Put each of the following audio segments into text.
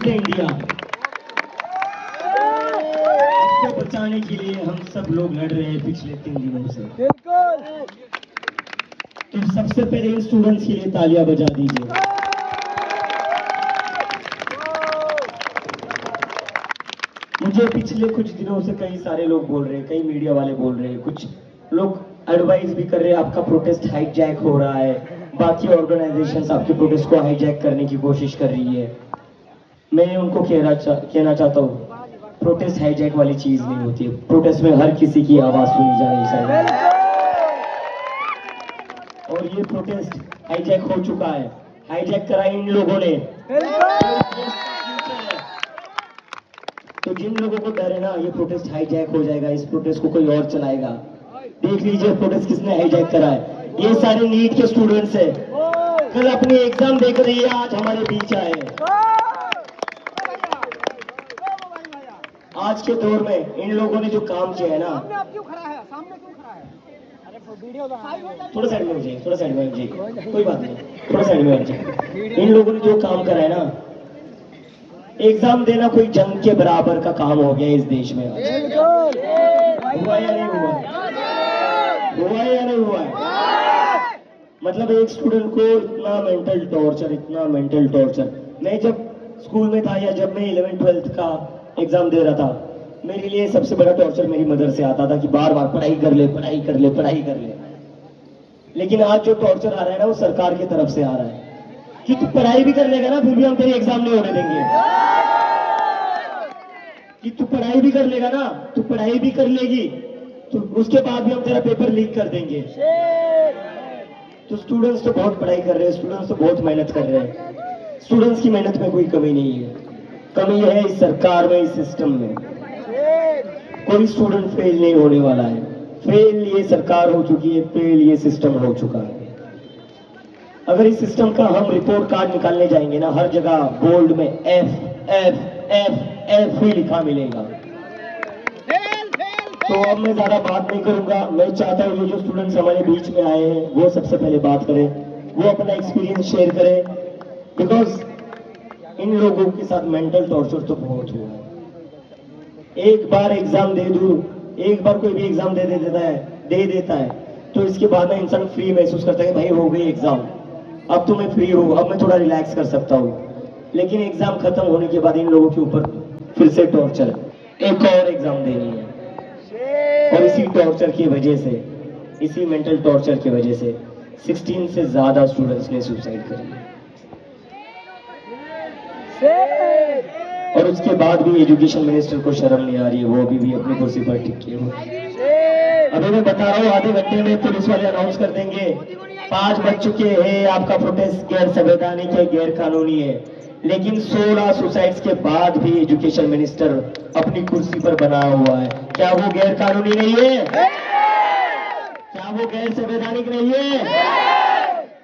The India, इसको बचाने के लिए हम सब लोग लड़ रहे हैं पिछले 3 दिनों से। तो सबसे पहले इन स्टूडेंट्स के लिए तालियां बजा दीजिए। मुझे पिछले कुछ दिनों से कई सारे लोग बोल रहे हैं, कई मीडिया वाले बोल रहे हैं, कुछ लोग एडवाइस भी कर रहे हैं आपका प्रोटेस्ट हाईजैक हो रहा है, बाकी ऑर्गेनाइजेशंस आपके प्रोटेस्ट को हाईजैक करने की कोशिश कर रही है। मैं उनको कहना चाहता हूँ, प्रोटेस्ट हाईजैक वाली चीज नहीं होती है। प्रोटेस्ट में हर किसी की आवाज सुनी जानी चाहिए, और ये प्रोटेस्ट हाईजैक हो चुका है। हाईजैक करा इन लोगों ने। तो जिन लोगों को डर है ना, ये प्रोटेस्ट हाईजैक हो जाएगा, इस प्रोटेस्ट को कोई और चलाएगा। देख लीजिए प्रोटेस्ट किसने हाईजैक करा है। ये सारे नीट के स्टूडेंट्स हैं, कल अपनी एग्जाम देख रही है, आज हमारे बीच आए। आज के दौर में इन लोगों ने जो काम किया है ना, थोड़ा साइड में हो जाइए, थोड़ा साइड में हो जाइए, कोई बात नहीं, थोड़ा साइड में हो जाइए। इन लोगों ने जो काम करा है ना, एग्जाम देना कोई जंग के बराबर का काम हो गया इस देश में। हुआ या नहीं हुआ? हुआ या नहीं हुआ? मतलब एक स्टूडेंट को इतना मेंटल टॉर्चर। मैं जब स्कूल में था, या जब मैं 11th-12th का एग्जाम दे रहा था, मेरे लिए सबसे बड़ा टॉर्चर मेरी मदर से आता था कि बार बार पढ़ाई कर ले। लेकिन आज जो टॉर्चर आ रहा है ना, वो सरकार की तरफ से आ रहा है कि तू पढ़ाई भी कर लेगा ना, फिर भी हम तेरी एग्जाम नहीं होने देंगे। कि तू पढ़ाई भी कर लेगा ना, तू पढ़ाई भी कर लेगी, तो उसके बाद भी हम तेरा पेपर लीक कर देंगे। तो स्टूडेंट्स तो बहुत पढ़ाई कर रहे हैं, स्टूडेंट्स तो बहुत मेहनत कर रहे हैं। स्टूडेंट्स की मेहनत में कोई कमी नहीं है। कमी है इस सरकार में, इस सिस्टम में। कोई स्टूडेंट फेल नहीं होने वाला है। फेल ये सरकार हो चुकी है, फेल ये सिस्टम हो चुका है। अगर इस सिस्टम का हम रिपोर्ट कार्ड निकालने जाएंगे ना, हर जगह बोल्ड में एफ एफ एफ एफ ही लिखा मिलेगा। तो अब मैं ज्यादा बात नहीं करूंगा। मैं चाहता हूँ जो स्टूडेंट्स हमारे बीच में आए हैं, वो सबसे पहले बात करें, वो अपना एक्सपीरियंस शेयर करें। बिकॉज इन लोगों के साथ मेंटल टॉर्चर तो बहुत हुआ है। एक बार एग्जाम दे दूं, एक बार कोई भी एग्जाम दे देता है, तो इसके बाद में इंसान फ्री महसूस करता है कि भाई हो गई एग्जाम, अब तो मैं फ्री हूँ, अब मैं थोड़ा रिलैक्स कर सकता हूँ। लेकिन एग्जाम खत्म होने के बाद इन लोगों के ऊपर फिर से टॉर्चर, एक और एग्जाम देनी है। और इसी टॉर्चर की वजह से, इसी मेंटल टॉर्चर की वजह से 16 से ज्यादा स्टूडेंट्स ने सुसाइड करी। और उसके बाद भी एजुकेशन मिनिस्टर को शर्म नहीं आ रही है, वो अभी भी अपनी कुर्सी पर टिके हुए। अभी मैं बता रहा हूँ, आधे घंटे में पुलिस वाले अनाउंस कर देंगे 5 बज चुके हैं, आपका प्रोटेस्ट गैर संवैधानिक है, गैर कानूनी है। लेकिन 16 सुसाइड्स के बाद भी एजुकेशन मिनिस्टर अपनी कुर्सी पर बना हुआ है। क्या वो गैर कानूनी नहीं है? क्या वो गैर संवैधानिक नहीं है?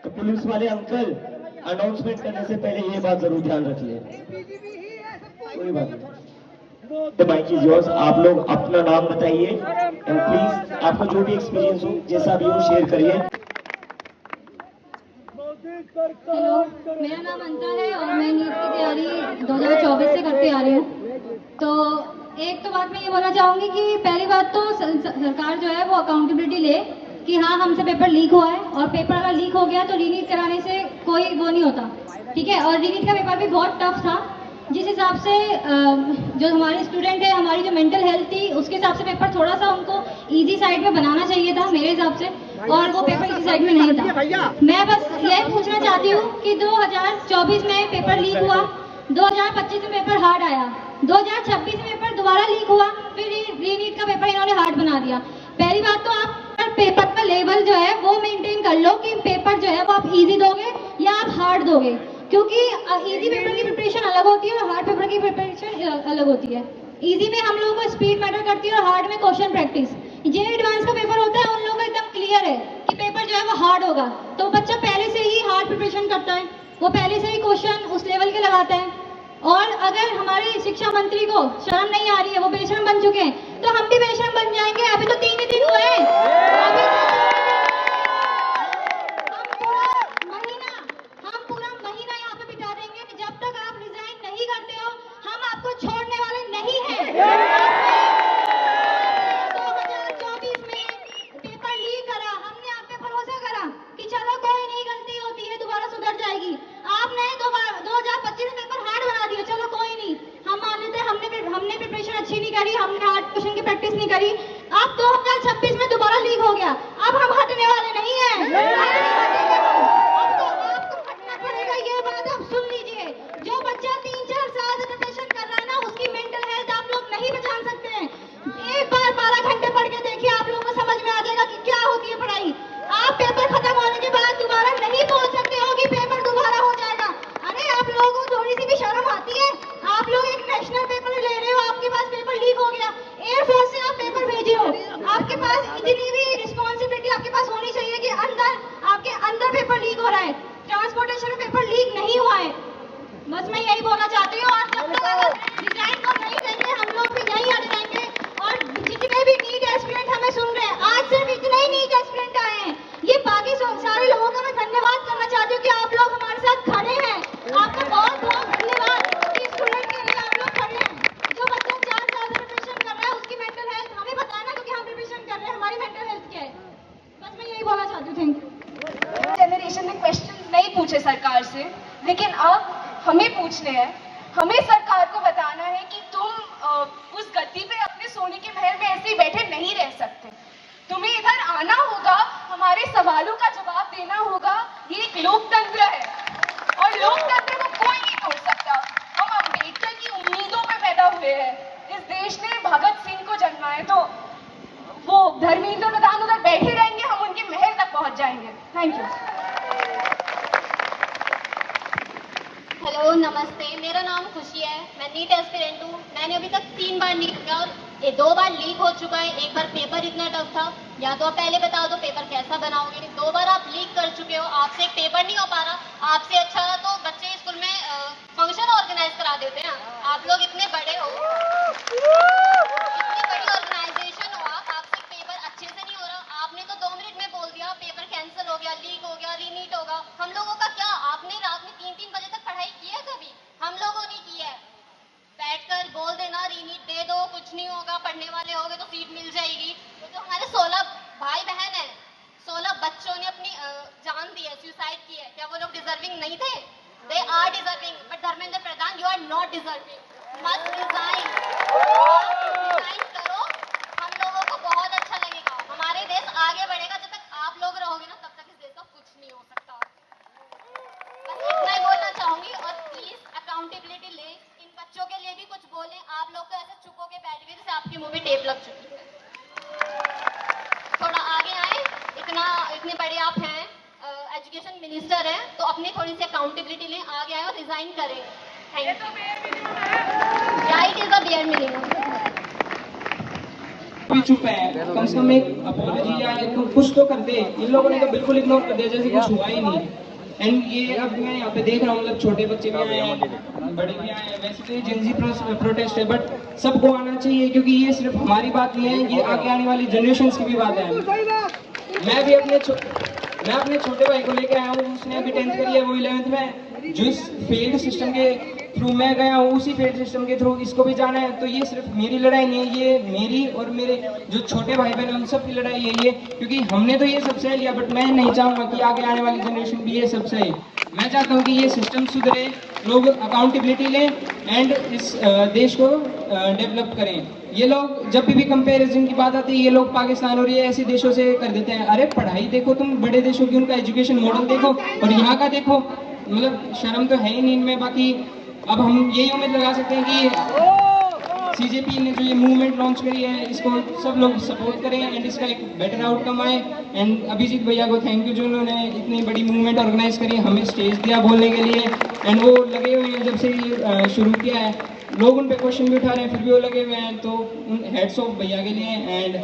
तो पुलिस वाले अंकल अनाउंसमेंट करने से पहले ये बात जरूर ध्यान रख ले। कोई बात नहीं। तो माइक इज योर्स। आप लोग अपना नाम बताइए एंड प्लीज आपका जो भी एक्सपीरियंस हो, जैसा भी हो, शेयर करिए। हेलो, मेरा नाम अंता है और मैं नीट की तैयारी 2024 से करते आ रही हूँ। तो एक तो बात मैं ये बोलना चाहूँगी कि पहली बात तो सरकार जो है वो अकाउंटेबिलिटी ले कि हाँ हमसे पेपर लीक हुआ है, और पेपर अगर लीक हो गया तो रीनीट कराने से कोई वो नहीं होता, ठीक है। और रीनीट का पेपर भी बहुत टफ था, जिस हिसाब से जो हमारे स्टूडेंट है, हमारी जो मेंटल हेल्थ थी, उसके हिसाब से पेपर थोड़ा सा उनको इजी साइड में बनाना चाहिए था मेरे हिसाब से, और वो पेपर इजी साइड में नहीं था। मैं बस यही पूछना चाहती हूँ कि 2024 में पेपर लीक हुआ, 2025 में पेपर हार्ड आया, 2026 में पेपर दोबारा लीक हुआ, फिर रीनीट का पेपर इन्होंने हार्ड बना दिया। पहली बात तो आप पेपर का लेवल जो है वो मेंटेन कर लो कि पेपर जो है वो आप इजी दोगे या आप हार्ड दोगे, क्योंकि इजी पेपर की प्रिपरेशन अलग होती है और हार्ड पेपर की प्रिपरेशन अलग होती है। इजी में हम लोगों को स्पीड मैटर करती है और हार्ड में क्वेश्चन प्रैक्टिस। जे एडवांस का पेपर होता है, उन लोगों को एकदम क्लियर है कि पेपर जो है वो हार्ड होगा, तो बच्चा पहले से ही हार्ड प्रिपरेशन करता है, वो पहले से ही क्वेश्चन उस लेवल के लगाता है। और अगर हमारे शिक्षा मंत्री को शर्म नहीं आ रही है, वो बेशरम बन चुके हैं, तो हम भी बेशरम बन जाएंगे। अभी तो 3 ही दिन हुए हैं, हम पूरा महीना यहाँ पे बिता देंगे कि जब तक आप रिजाइन नहीं करते हो प्रैक्टिस नहीं करी। अब 2026 में दोबारा लीक हो गया, अब हम हटने वाले नहीं हैं। अब तो आपको हटना पड़ेगा, ये बात आप सुन लीजिए। जो बच्चा 3-4 साल से प्रिपरेशन कर रहा है ना, उसकी मेंटल हेल्थ आप लोग नहीं पहचान सकते हैं। एक बार 12 घंटे पढ़ के देखिए, आप लोगों को समझ में आ जाएगा कि क्या होती है पढ़ाई। आप पेपर खत्म होने के बाद दोबारा नहीं बोल सकते हो कि पेपर दोबारा हो जाएगा। अरे आप लोगों को थोड़ी सी भी शर्म आती है? आप लोग एक नेशनल पेपर ले रहे हो, आपके पास पेपर लीक हो गया, एयरफोर्स से आप पेपर भेजे हो, आपके पास इतनी भी रिस्पॉन्सिबिलिटी आपके पास होनी चाहिए कि आपके अंदर पेपर लीक हो रहा है, ट्रांसपोर्टेशन में पेपर लीक नहीं हुआ है। बस मैं यही बोलना चाहती हूँ। और जब तक अगर रिजाइन को नहीं देंगे, हम लोग भी यहीं अड़ जाएंगे। और जितने भी नीट एस्पिरेंट हमें सुन रहे हैं, आज सिर्फ इतने ही नीट एस्पिरेंट आए हैं। ये बाकी सारे लोगों का मैं धन्यवाद करना चाहती हूँ कि आप लोग हमारे साथ खड़े हैं। आपका बहुत बहुत धन्यवाद कि स्टूडेंट के लिए आप लोग खड़े हैं। जो बच्चा 4 साल से प्रिपरेशन कर रहा है, उसकी मेंटल हेल्थ हमें बताना, क्योंकि हम प्रिपरेशन कर रहे हैं, हमारी मेंटल हेल्थ क्या है। बस मैं यही बोलना चाहती हूँ। Thank you. जनरेशन ने क्वेश्चन नहीं पूछे सरकार से, लेकिन अब हमें पूछने हैं। हमें सरकार को बताना है कि तुम उस गद्दी पे अपने सोने के महल में ऐसे ही बैठे नहीं रह सकते। तुम्हें इधर आना होगा, हमारे सवालों का जवाब देना होगा। ये एक लोकतंत्र है और लोकतंत्र को कोई नहीं तोड़ सकता। हम अम्बेडकर की उम्मीदों पे पैदा हुए हैं। इस देश ने भगत सिंह को जन्मा है, तो वो धर्मेंद्र प्रधान उधर बैठे रहेंगे, हम उनके महल तक पहुंच जाएंगे। Thank you. हेलो, नमस्ते। मेरा नाम खुशी है, मैं नीट एस्पिरेंट हूँ। मैंने अभी तक 3 बार नीट किया और 2 बार लीक हो चुका है। एक बार पेपर इतना टफ था, या तो आप पहले बता दो पेपर कैसा बनाओगे। 2 बार आप लीक कर चुके हो, आपसे एक पेपर नहीं हो पा रहा। आपसे अच्छा तो बच्चे स्कूल में फंक्शन ऑर्गेनाइज करा देते हैं। आप लोग इतने बड़े हो, इतनी बड़ी ऑर्गेनाइजेशन हो, आपसे पेपर अच्छे से नहीं हो रहा। आपने तो 2 मिनट में बोल दिया पेपर कैंसिल हो गया, लीक हो गया, रीनीट होगा। हम लोगों का क्या? आपने रात में 3-3 बजे तक पढ़ाई की है कभी? हम लोगों ने की है। बैठकर बोल देना रीनीट दे दो, कुछ नहीं होगा, पढ़ने वाले होगे तो सीट मिल जाएगी। तो जो हमारे 16 भाई बहन हैं, 16 बच्चों ने अपनी जान दी है, सुसाइड की है, क्या वो लोग डिजर्विंग नहीं थे? They are deserving, but Dharmendra Pradhan, you are not deserving. Must resign. Resign करो, हम लोगों को बहुत अच्छा लगेगा। हमारे देश आगे बढ़ेगा। जब तक आप लोग रहोगे ना, तब तक इस देश का कुछ नहीं हो सकता। बस इतना ही बोलना चाहूंगी। और प्लीज अकाउंटेबिलिटी ले, इन बच्चों के लिए भी कुछ बोलें। आप लोग तो ऐसे चुप होके बैठ गए जैसे आपके मुंह में टेप लग चुकी है। थोड़ा आगे आए, इतने बड़े आप हैं, एजुकेशन मिनिस्टर हैं, तो अपनी थोड़ी सी अकाउंटेबिलिटी लें, आगे आए और रिजाइन करें। Thank you. Right is the bare minimum. भी चुप है, कम से कम एक अपॉलॉजी या कुछ तो कर दे। इन लोगों ने तो बिल्कुल इग्नोर कर दिया, जैसे कुछ हुआ ही नहीं। एंड ये अब मैं यहाँ पे देख रहा हूँ, मतलब छोटे बच्चे भी आए हैं, बड़े भी आए हैं। वैसे तो ये जेनजी प्रोटेस्ट है, बट सबको आना चाहिए, क्योंकि ये सिर्फ हमारी बात नहीं है, ये आगे आने वाली जनरेशन की भी बात है। मैं भी अपने छोटे भाई को लेके आया हूँ, उसने अभी 10th करी है, वो 11th में। जो इस फेल्ड सिस्टम के थ्रू मैं गया हूँ, उसी फेल्ड सिस्टम के थ्रू इसको भी जाना है। तो ये सिर्फ मेरी लड़ाई नहीं है, ये मेरी और मेरे जो छोटे भाई बहन उन सब की लड़ाई है ये, क्योंकि हमने तो ये सब सह लिया, बट मैं नहीं चाहूँगा कि आगे आने वाली जनरेशन भी ये सब सहे। मैं चाहता हूँ कि ये सिस्टम सुधरे, लोग अकाउंटेबिलिटी लें एंड इस देश को डेवलप करें। ये लोग जब भी कंपैरिजन की बात आती है, ये लोग पाकिस्तान और ये ऐसे देशों से कर देते हैं। अरे पढ़ाई देखो तुम, बड़े देशों की उनका एजुकेशन मॉडल देखो और यहाँ का देखो, मतलब शर्म तो है ही नहीं इनमें। बाकी अब हम यही उम्मीद लगा सकते हैं कि सीजेपी ने जो ये मूवमेंट लॉन्च करी है, इसको सब लोग सपोर्ट करें एंड इसका एक बेटर आउटकम आए। एंड अभिजीत भैया को थैंक यू, जो उन्होंने इतनी बड़ी मूवमेंट ऑर्गेनाइज करी, हमें स्टेज दिया बोलने के लिए। एंड वो लगे हुए हैं, जब से ये शुरू किया है, लोग उन पे क्वेश्चन भी उठा रहे हैं, फिर भी वो लगे हुए हैं। तो उन हेड्स ऑफ भैया के लिए। एंड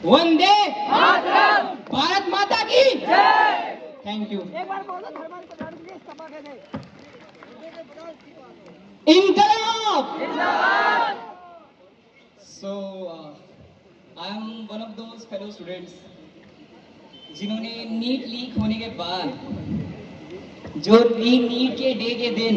वंदे मातरम, भारत माता की जय। Thank you. इनकलाब। So, I am one of those fellow students जिन्होंने नीट लीक होने के बाद, जो नीट के डे के दिन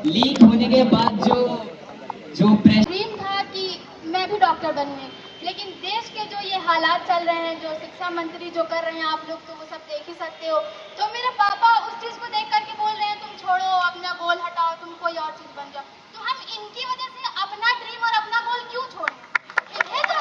लीक होने के बाद जो ड्रीम था कि मैं भी डॉक्टर बनूंगी, लेकिन देश के जो ये हालात चल रहे हैं, जो शिक्षा मंत्री जो कर रहे हैं, आप लोग तो वो सब देख ही सकते हो। तो मेरे पापा उस चीज़ को देख करके बोल रहे हैं तुम छोड़ो, अपना गोल हटाओ, तुम कोई और चीज़ बन जाओ। तो हम इनकी वजह से अपना ड्रीम और अपना गोल क्यों छोड़ें? इन्हें तो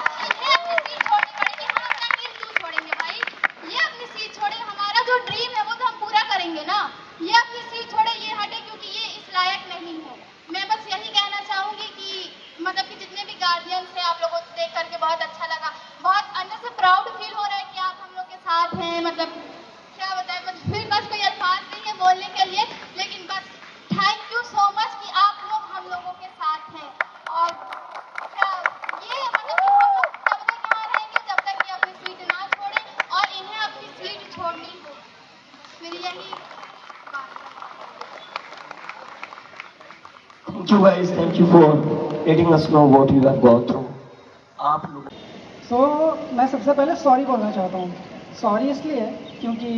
Thank you guys, thank you for letting us know what you have gone through. आप लोग मैं सबसे पहले सॉरी बोलना चाहता हूँ। सॉरी इसलिए क्योंकि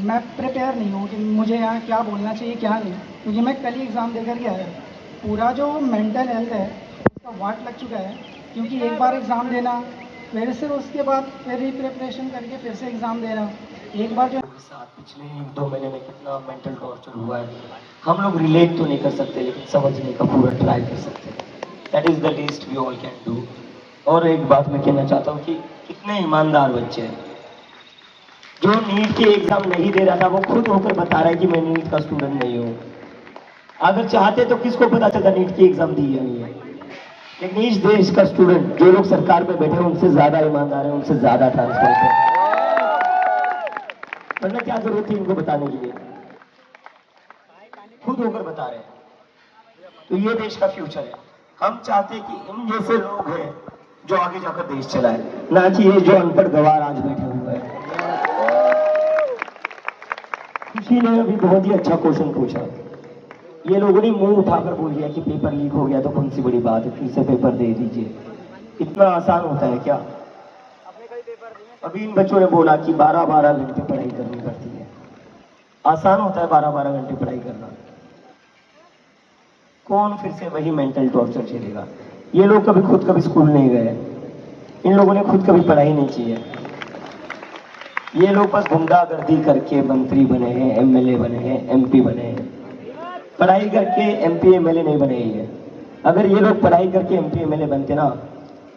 मैं प्रिपेयर नहीं हूँ कि मुझे यहाँ क्या बोलना चाहिए क्या नहीं, क्योंकि मैं कल ही एग्ज़ाम देकर के आया। पूरा जो मेंटल हेल्थ है उसका वाट लग चुका है, क्योंकि एक बार एग्ज़ाम देना फिर से उसके बाद फिर रिप्रिपरेशन करके फिर से एग्ज़ाम देना। एक बार जो साथ पिछले 1-2 महीने में कितना मेंटल टॉर्चर हुआ है, हम लोग रिलेट तो नहीं कर सकते लेकिन समझने का पूरा ट्राई कर सकते हैं। That is the least we all can do. और एक बात मैं कहना चाहता हूँ कि कितने ईमानदार बच्चे हैं। जो नीट के एग्जाम नहीं दे रहा था वो खुद होकर बता रहा है कि मैं नीट का स्टूडेंट नहीं हूँ। अगर चाहते तो किसको पता चलता नीट की एग्जाम दी है नहीं है। लेकिन इस देश का स्टूडेंट, जो लोग सरकार में बैठे हैं उनसे ज्यादा ईमानदार है, उनसे ज्यादा ट्रांसपेरेंट है। वरना क्या जरूरत थी इनको बताने के लिए, खुद होकर बता रहे हैं। तो ये देश का फ्यूचर है। हम चाहते हैं कि इन जैसे लोग हैं जो आगे जाकर देश चलाए, ना कि ये जो अनपढ़ गवार आज बैठे हुए हैं। किसी ने अभी बहुत ही अच्छा क्वेश्चन पूछा, ये लोगों ने मुंह उठाकर बोल दिया कि पेपर लीक हो गया तो कौन सी बड़ी बात है, फिर से पेपर दे दीजिए। इतना आसान होता है क्या? अभी इन बच्चों ने बोला कि 12-12 घंटे पढ़ाई करनी पड़ती है। आसान होता है 12-12 घंटे पढ़ाई करना? कौन फिर से वही मेंटल टॉर्चर झेलेगा? ये लोग कभी खुद कभी स्कूल नहीं गए, इन लोगों ने खुद कभी पढ़ाई नहीं की है। ये लोग बस गुंडागर्दी करके मंत्री बने हैं, एमएलए बने हैं, एमपी बने हैं। पढ़ाई करके एमपी एमएलए नहीं बने ये। अगर ये लोग पढ़ाई करके एमपी एमएलए बनते ना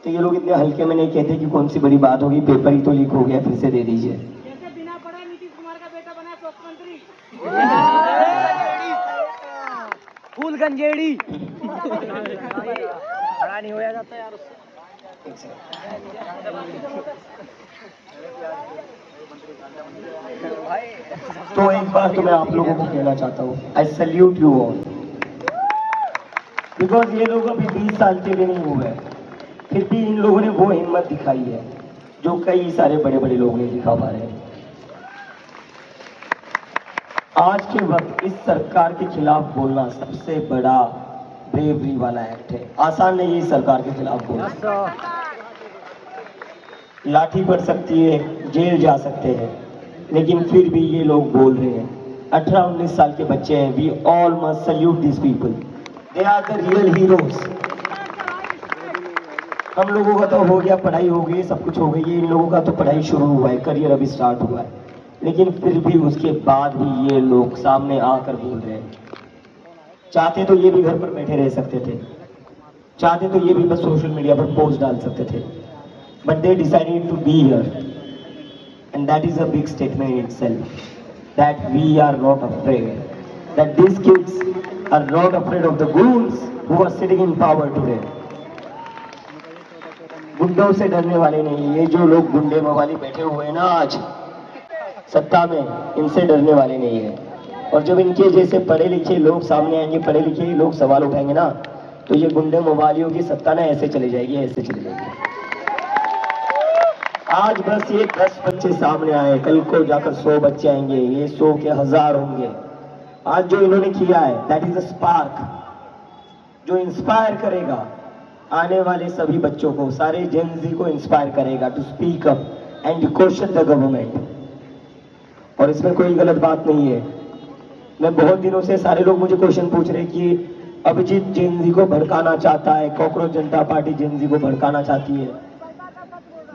तो ये लोग इतने हल्के में नहीं कहते कि कौन सी बड़ी बात होगी, पेपर ही तो लीक हो गया फिर से दे दीजिए। बिना पढ़े नीतीश कुमार का बेटा बना मुख्यमंत्री। फूल गंजेड़ी खड़ा नहीं होया जाता यार उससे। तो एक बार तो मैं आप लोगों को कहना चाहता हूँ, आई सैल्यूट यू ऑल, बिकॉज ये लोग अभी 20 साल के भी नहीं हुए, फिर भी इन लोगों ने वो हिम्मत दिखाई है जो कई सारे बड़े बड़े लोग नहीं दिखा पा रहे हैं। आज के वक्त इस सरकार के खिलाफ बोलना सबसे बड़ा ब्रेवरी वाला एक्ट है। आसान नहीं है इस सरकार के खिलाफ बोलना। लाठी पड़ सकती है, जेल जा सकते हैं, लेकिन फिर भी ये लोग बोल रहे हैं। 18-19 साल के बच्चे हैं। We all must salute this people, they are the real heroes. हम लोगों का तो हो गया, पढ़ाई हो गई, सब कुछ हो गई, इन लोगों का तो पढ़ाई शुरू हुआ है, करियर अभी स्टार्ट हुआ है, लेकिन फिर भी उसके बाद भी ये लोग सामने आकर बोल रहे हैं। चाहते तो ये भी घर पर बैठे रह सकते थे, चाहते तो ये भी बस सोशल मीडिया पर पोस्ट डाल सकते थे, but they decided to be here, and that is a big statement in itself, that we are not afraid, that this kids are not afraid of the goons who are sitting in power today। गुंडों से डरने वाले नहीं, ये जो लोग गुंडे मवाली बैठे हुए हैं ना आज सत्ता में, इनसे डरने वाले नहीं है। और जब इनके जैसे पढ़े लिखे लोग सामने आएंगे, पढ़े लिखे लोग सवाल उठाएंगे ना, तो ये गुंडे मवालियों की सत्ता ना ऐसे चली जाएगी, ऐसे चली जाएगी। आज बस ये 10 बच्चे सामने आए, कल को जाकर 100 बच्चे आएंगे, ये 100 के 1000 होंगे। आज जो इन्होंने किया है, दैट इज अ स्पार्क जो इंस्पायर करेगा आने वाले सभी बच्चों को, सारे जेनजी को इंस्पायर करेगा to speak up and question the government. और इसमें कोई गलत बात नहीं है। मैं बहुत दिनों से, सारे लोग मुझे क्वेश्चन पूछ रहे कि अभिजीत जेनजी को भड़काना चाहता है, कॉकरोच जनता पार्टी जेनजी को भड़काना चाहती है।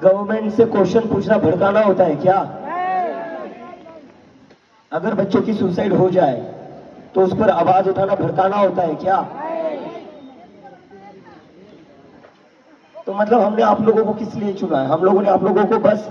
गवर्नमेंट से क्वेश्चन पूछना भड़काना होता है क्या? अगर बच्चों की सुसाइड हो जाए तो उस पर आवाज उठाना भड़काना होता है क्या? तो मतलब हमने आप लोगों को किस लिए चुना है? हम लोगों ने आप लोगों को बस